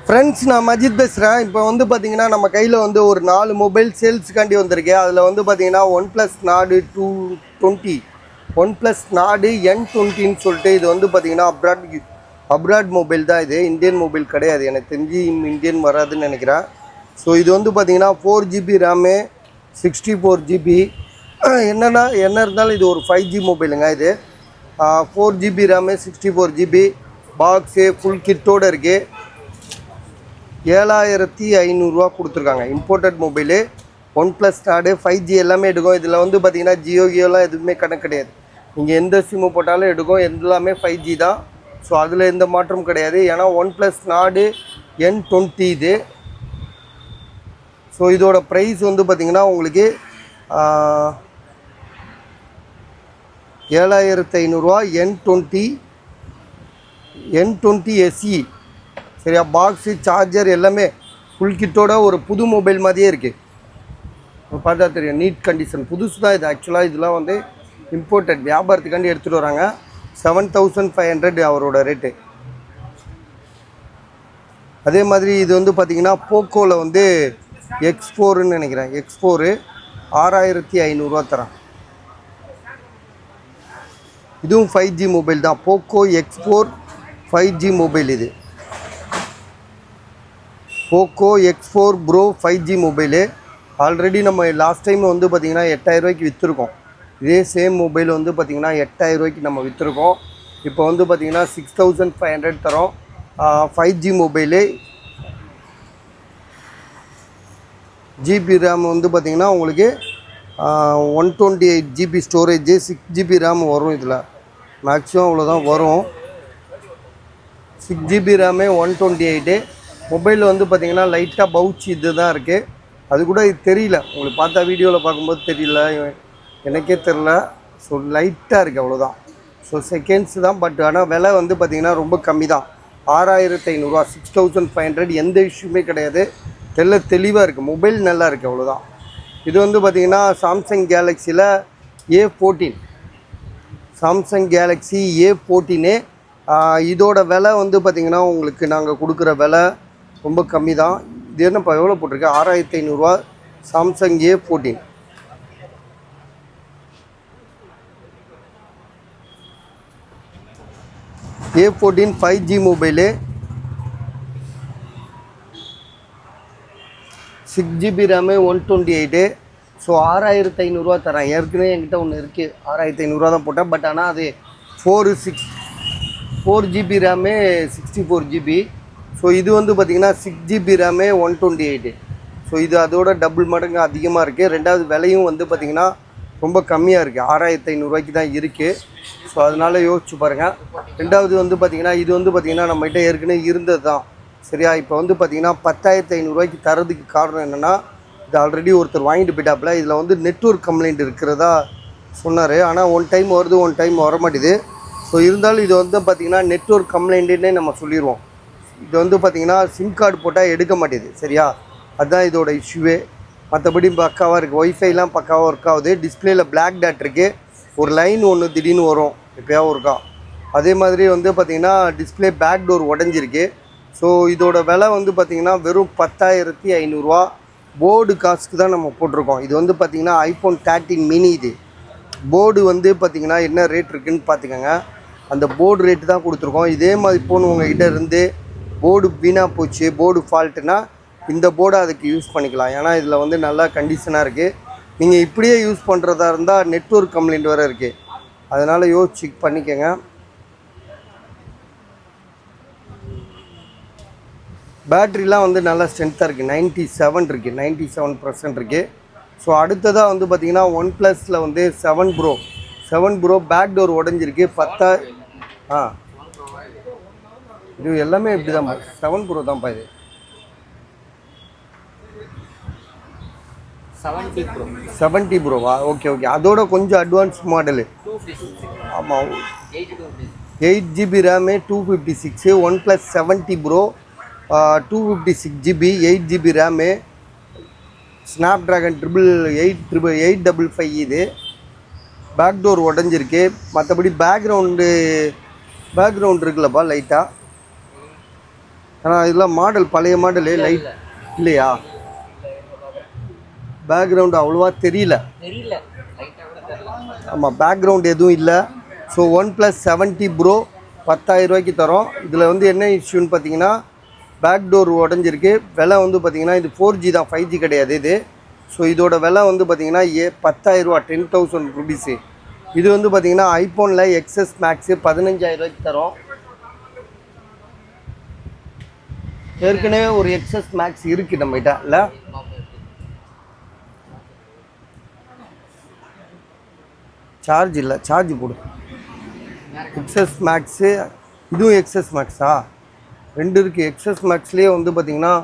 Friends, நான் மஜித் பேசுகிறேன். இப்போ வந்து பார்த்தீங்கன்னா நம்ம கையில் வந்து ஒரு 4 மொபைல் சேல்ஸுக்காண்டி வந்திருக்கு. அதில் வந்து பார்த்தீங்கன்னா OnePlus Nord 220, OnePlus Nord N20ன்னு சொல்லிட்டு இது வந்து பார்த்தீங்கன்னா அப்ராட் மொபைல் தான். இது இந்தியன் மொபைல் கிடையாது, எனக்கு தெரிஞ்சு இந்தியன் வராதுன்னு நினைக்கிறேன். ஸோ இது வந்து பார்த்தீங்கன்னா 4GB ரேமு, 64GB. என்ன இருந்தாலும் இது ஒரு 5G மொபைலுங்க. இது 4GB RAM, 64GB, box full கிட்டோடு இருக்குது. 7500 கொடுத்துருக்காங்க. Imported mobile, OnePlus Nord 5G எல்லாமே எடுக்கும். இதில் வந்து பார்த்தீங்கன்னா ஜியோலாம் எதுவுமே கணக்கு கிடையாது. நீங்கள் எந்த சிம்மு போட்டாலும் எடுக்கும், எல்லாமே 5G தான். ஸோ அதில் எந்த மாற்றமும் கிடையாது. ஏன்னா OnePlus Nord N20 இது. ஸோ இதோட ப்ரைஸ் வந்து பார்த்திங்கன்னா உங்களுக்கு 7500 N20 SE. சரியா? பாக்ஸு, சார்ஜர் எல்லாமே ஃபுல் கிட்டோட ஒரு புது மொபைல் மாதிரியே இருக்குது. பார்த்தா தெரியும், நீட் கண்டிஷன், புதுசு தான் இது. ஆக்சுவலாக இதெல்லாம் வந்து இம்போர்ட்டட், வியாபாரத்துக்காண்டி எடுத்துகிட்டு வராங்க. 7500 அவரோட ரேட்டு. அதே மாதிரி இது வந்து பார்த்திங்கன்னா போக்கோவில் வந்து X4ன்னு நினைக்கிறேன். X4 6500 தரேன். இதுவும் 5G மொபைல் தான். Poco X4 5G mobile. இது Poco X4 pro 5G mobile. Already நம்ம லாஸ்ட் டைம் வந்து பார்த்திங்கன்னா 8000 விற்றுருக்கோம். இதே சேம் மொபைல் வந்து பார்த்திங்கன்னா 8000 நம்ம விற்றுருக்கோம். இப்போ வந்து பார்த்திங்கன்னா 6500 தரோம். 5G mobile. ஜிபி ரேம் வந்து பார்த்திங்கன்னா உங்களுக்கு 128GB ஸ்டோரேஜு, 6GB ரேம் வரும். இதில் மேக்ஸிமம் அவ்வளோதான் வரும். 6GB rami, 128. மொபைல் வந்து பார்த்திங்கன்னா லைட்டாக பவுச் இது தான் இருக்குது. அது கூட இது தெரியல, உங்களுக்கு பார்த்தா வீடியோவில் பார்க்கும்போது தெரியல, எனக்கே தெரில. ஸோ லைட்டாக இருக்குது, அவ்வளோதான். ஸோ செகண்ட்ஸ் தான். பட் ஆனால் விலை வந்து பார்த்திங்கன்னா ரொம்ப கம்மி தான். 6500, 6500. எந்த இஷ்யூமே கிடையாது. தெளிவாக இருக்குது, மொபைல் நல்லா இருக்குது, அவ்வளோதான். இது வந்து பார்த்திங்கன்னா Samsung கேலக்ஸியில் A14, Samsung Galaxy A14. இதோட விலை வந்து பார்த்திங்கன்னா உங்களுக்கு நாங்கள் கொடுக்குற விலை ரொம்ப கம்மி தான். இது என்னப்பா எவ்வளோ போட்டிருக்கு? 6500 Samsung A14. A14 5G mobile, 6GB RAM, 128. So 6500 தரேன். ஏற்கனவே என்கிட்ட ஒன்று இருக்குது, 6500 தான் போட்டேன். பட் ஆனால் அது 4GB ரேமு, 64GB. ஸோ இது வந்து பார்த்திங்கன்னா 6GB ரேமு, 128. ஸோ இது அதோட டபுள் மடங்கு அதிகமாக இருக்குது. ரெண்டாவது விலையும் வந்து பார்த்திங்கன்னா ரொம்ப கம்மியாக இருக்குது, 6500 தான் இருக்குது. ஸோ அதனால் யோசிச்சு பாருங்கள். ரெண்டாவது வந்து பார்த்திங்கன்னா இது வந்து பார்த்திங்கன்னா நம்மகிட்ட ஏற்கனவே இருந்தது தான். சரியா? இப்போ வந்து பார்த்திங்கன்னா 10500 தரதுக்கு காரணம் என்னென்னா, இது ஆல்ரெடி ஒருத்தர் வாங்கிட்டு போயிட்டாப்புல. இதில் வந்து நெட்வொர்க் கம்ப்ளைண்ட் இருக்கிறதா சொன்னார். ஆனால் ஒன் டைம் வருது, ஒன் டைம் வர மாட்டேது. ஸோ இருந்தாலும் இது வந்து பார்த்திங்கன்னா நெட்வொர்க் கம்ப்ளைண்ட்டுன்னே நம்ம சொல்லிடுவோம். இது வந்து பார்த்திங்கன்னா சிம் கார்டு போட்டால் எடுக்க மாட்டேது. சரியா? அதுதான் இதோட இஷ்யூவே. மற்றபடி பக்காவாக இருக்குது. ஒய்ஃபைலாம் பக்காவாக ஒர்க் ஆகுது. டிஸ்பிளேயில் பிளாக் டாட் இருக்குது. ஒரு லைன் ஒன்று திடீர்னு வரும், எப்போயாவது இருக்கா. அதே மாதிரி வந்து பார்த்திங்கன்னா டிஸ்பிளே பேக் டோர் உடஞ்சிருக்கு. ஸோ இதோட விலை வந்து பார்த்திங்கன்னா வெறும் 10500. போர்டு காசுக்கு தான் நம்ம போட்டிருக்கோம். இது வந்து பார்த்திங்கன்னா iPhone 13 mini. இது போர்டு வந்து பார்த்திங்கன்னா என்ன ரேட் இருக்குதுன்னு பார்த்துக்கோங்க. அந்த போர்டு ரேட்டு தான் கொடுத்துருக்கோம். இதே மாதிரி ஃபோன் உங்கள்கிட்ட இருந்து போர்டு வீணாக போச்சு, போர்டு ஃபால்ட்டுனா இந்த போர்டை அதுக்கு யூஸ் பண்ணிக்கலாம். ஏன்னா இதில் வந்து நல்லா கண்டிஷனாக இருக்குது. நீங்கள் இப்படியே யூஸ் பண்ணுறதா இருந்தால் நெட்வொர்க் கம்ப்ளைண்ட் வேறு இருக்குது. அதனால் யோசிச்சு பண்ணிக்கோங்க. பேட்ரிலாம் வந்து நல்லா ஸ்ட்ரென்த்தாக இருக்குது. 97 இருக்குது, 97% இருக்குது. ஸோ அடுத்ததாக வந்து பார்த்திங்கன்னா OnePlusல வந்து 7 ப்ரோ பேக் டோர் உடஞ்சிருக்கு. இது எல்லாமே இப்படி தான். 7 ப்ரோ தான்ப்பா இது. 70 ப்ரோவா? ஓகே. அதோட கொஞ்சம் அட்வான்ஸ் மாடலு. ஆமாம், 8GB RAM, 256. OnePlus 70 bro, 256GB, 8GB RAM, Snapdragon 855. இது பேக் டோர் உடஞ்சிருக்கு. மற்றபடி பேக்ரவுண்டு இருக்குல்லப்பா லைட்டாக. ஆனால் இதெல்லாம் மாடல் பழைய மாடலு லைட் இல்லையா? பேக்ரவுண்டு அவ்வளோவா தெரியல. ஆமாம், பேக்ரவுண்ட் எதுவும் இல்லை. ஸோ OnePlus 70 Pro 10,000 ரூபாய்க்கு தரோம். இதில் வந்து என்ன இஷ்யூன்னு பார்த்தீங்கன்னா பேக் டோர் உடஞ்சிருக்கு. விலை வந்து பார்த்தீங்கன்னா இது 4G தான், 5G கிடையாது இது. ஸோ இதோட விலை வந்து பார்த்தீங்கன்னா 10,000 ரூபா, 10,000 ருபீஸு. இது வந்து பார்த்தீங்கன்னா ஐஃபோனில் XS Max 15,000 ரூபாய்க்கு தரோம். ஏற்கனவே ஒரு XS Max இருக்குது நம்மகிட்ட இல்லை? சார்ஜ் இல்லை, சார்ஜ் போடு. XS Max, இதுவும் XS Maxஆ? ரெண்டு இருக்குது. XS Maxலேயே வந்து பார்த்திங்கன்னா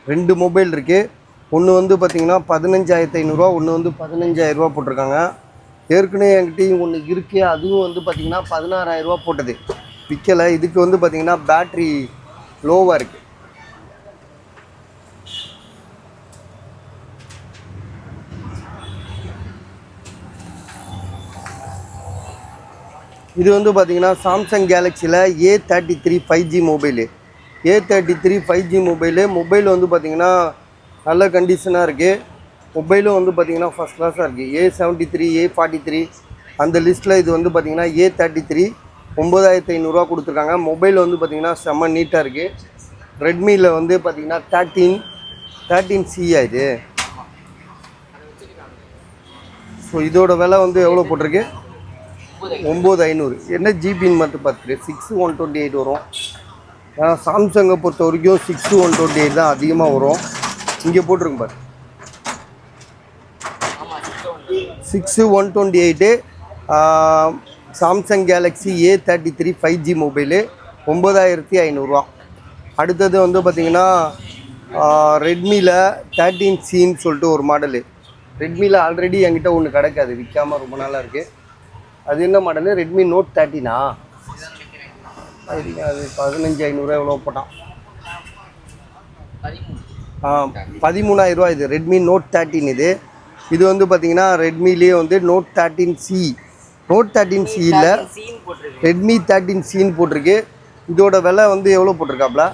2 மொபைல் இருக்குது. ஒன்று வந்து பார்த்திங்கன்னா 15,500 ஒன்று வந்து 15,000 ரூபா போட்டிருக்காங்க. ஏற்கனவே என்கிட்டையும் ஒன்று இருக்குது, அதுவும் வந்து பார்த்திங்கன்னா 16,000 ரூபா போட்டது, விற்கலை. இதுக்கு வந்து பார்த்திங்கன்னா பேட்ரி லோவாக இருக்குது. இது வந்து பார்த்திங்கன்னா Samsung கேலக்ஸியில் A33 5G mobile. A33 5G mobile வந்து பார்த்திங்கன்னா நல்ல கண்டிஷனாக இருக்குது. மொபைலும் வந்து பார்த்திங்கன்னா ஃபஸ்ட் கிளாஸாக இருக்குது. A73 A43 அந்த லிஸ்ட்டில் இது வந்து பார்த்திங்கன்னா A33 9,500 ரூபா கொடுத்துருக்காங்க. மொபைல் வந்து பார்த்திங்கன்னா செம்ம நீட்டாக இருக்குது. ரெட்மியில் வந்து பார்த்திங்கன்னா 13C இது. ஸோ இதோட விலை வந்து எவ்வளோ போட்டிருக்கு? 9,500. என்ன ஜிபின்னு மட்டும் பார்த்துட்டு 6128 வரும். ஏன்னா சாம்சங்கை பொறுத்த வரைக்கும் 6128 தான் அதிகமாக வரும். இங்கே போட்டிருங்க பாரு, 6128. Samsung Galaxy A33 5G mobile 9,500 ரூபா. அடுத்தது வந்து பார்த்திங்கன்னா ரெட்மியில் 13Cன்னு சொல்லிட்டு ஒரு மாடலு. ரெட்மியில் ஆல்ரெடி என்கிட்ட ஒன்று கிடைக்காது, விற்காமல் ரொம்ப நாளாக இருக்குது. அது என்ன மாடலு? Redmi note 13ஆ? அது 15,500 எவ்வளோ போட்டான்? 13,000 ரூபா. இது ரெட்மி நோட் 13. இது வந்து பார்த்திங்கன்னா ரெட்மிலேயே வந்து நோட் 13C, நோட் 13C இல்லை, ரெட்மி 13Cன்னு போட்டிருக்கு. இதோட விலை வந்து எவ்வளோ போட்டிருக்காப்ல?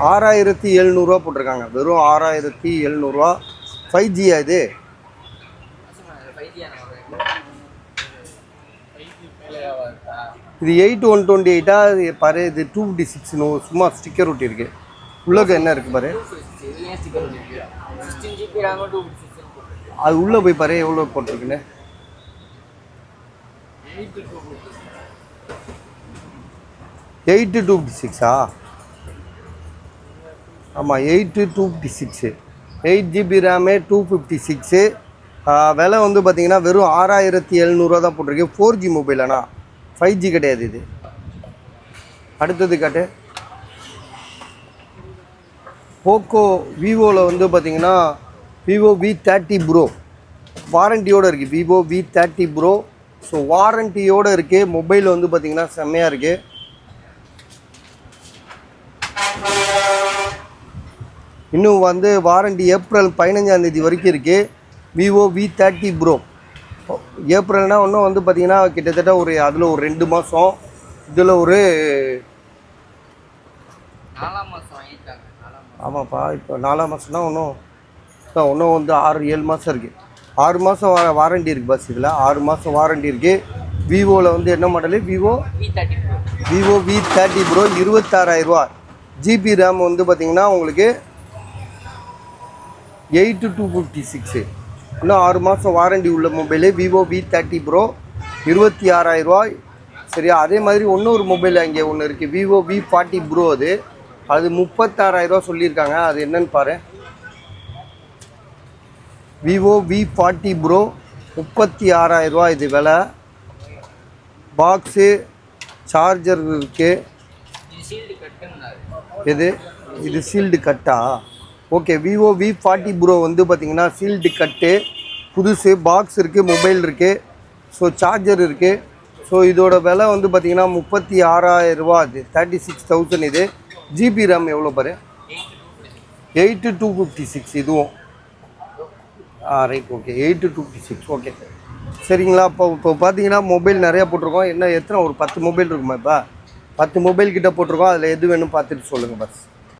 6,700 ரூபா போட்டிருக்காங்க. வெறும் 6,700 ரூபா. 5G இது? இது 8128ஆ பாரு. இது 256 சும்மா ஸ்டிக்கர் ஒட்டி இருக்கு. உள்ளே என்ன இருக்குது பாரு, அது உள்ளே போய் பாரு எவ்வளோ போட்டிருக்குன்னு. 8256ஆ? ஆமாம், 8256. 8GB RAM, 256. விலை வந்து பார்த்திங்கன்னா வெறும் 6,700 ரூபா தான் போட்டிருக்கு. 4G மொபைல், ஆனால் 5G கிடையாது இது. அடுத்தது காட்டு. போக்கோ விவோவில் வந்து பார்த்திங்கன்னா விவோ V30 Pro வாரண்டியோடு இருக்குது. Vivo V30 Pro. ஸோ வாரண்டியோடு இருக்குது. மொபைல் வந்து பார்த்திங்கன்னா செம்மையாக இருக்குது. இன்னும் வந்து வாரண்டி ஏப்ரல் 15ஆம் தேதி வரைக்கும் இருக்குது. Vivo V30 Pro. ஏப்ரல்னால் இன்னும் வந்து பார்த்திங்கன்னா கிட்டத்தட்ட ஒரு அதில் ஒரு 2 மாதம், இதில் ஒரு 4 மாதம் வாங்கிட்டாங்க. ஆமாப்பா, இப்போ 4 மாதம்னா இன்னும் வந்து 6-7 மாதம் இருக்குது. 6 மாதம் வாரண்டி இருக்குது பஸ். இதில் 6 மாதம் வாரண்டி இருக்குது. விவோவில் வந்து என்ன மாடலு? விவோ V30 Pro 26,000 ரூபா. ஜிபி ரேம் வந்து பார்த்திங்கன்னா உங்களுக்கு 8256. இன்னும் 6 மாதம் வாரண்டி உள்ள மொபைலு விவோ V30 Pro 26,000 ரூபா. சரியா? அதே மாதிரி இன்னொரு மொபைல் அங்கே ஒன்று இருக்குது, விவோ V40 Pro. அது 36,000 ரூபா சொல்லியிருக்காங்க. அது என்னன்னு பாரு. விவோ V40 Pro 36,000 ரூபா இது விலை. பாக்ஸு, சார்ஜர் இருக்குது. இது சீல்டு கட்டா? ஓகே. விவோ V40 Pro வந்து பார்த்திங்கன்னா சீல்டு கட்டு, புதுசு. பாக்ஸ் இருக்குது, மொபைல் இருக்குது, ஸோ சார்ஜர் இருக்குது. ஸோ இதோட விலை வந்து பார்த்திங்கன்னா 36,000 ரூபா. அது 36,000. இது ஜிபி ரேம் எவ்வளோ பாரு? 8256. இதுவும் ரைட். ஓகே, 8256. ஓகே, சரிங்களா? இப்போ பார்த்தீங்கன்னா மொபைல் நிறையா போட்டிருக்கோம். என்ன எத்தனை? ஒரு 10 மொபைல் இருக்குமா இப்போ? 10 மொபைல் கிட்ட போட்டிருக்கோம், அதில் எது வேணும் பார்த்துட்டு சொல்லுங்கள் பஸ்.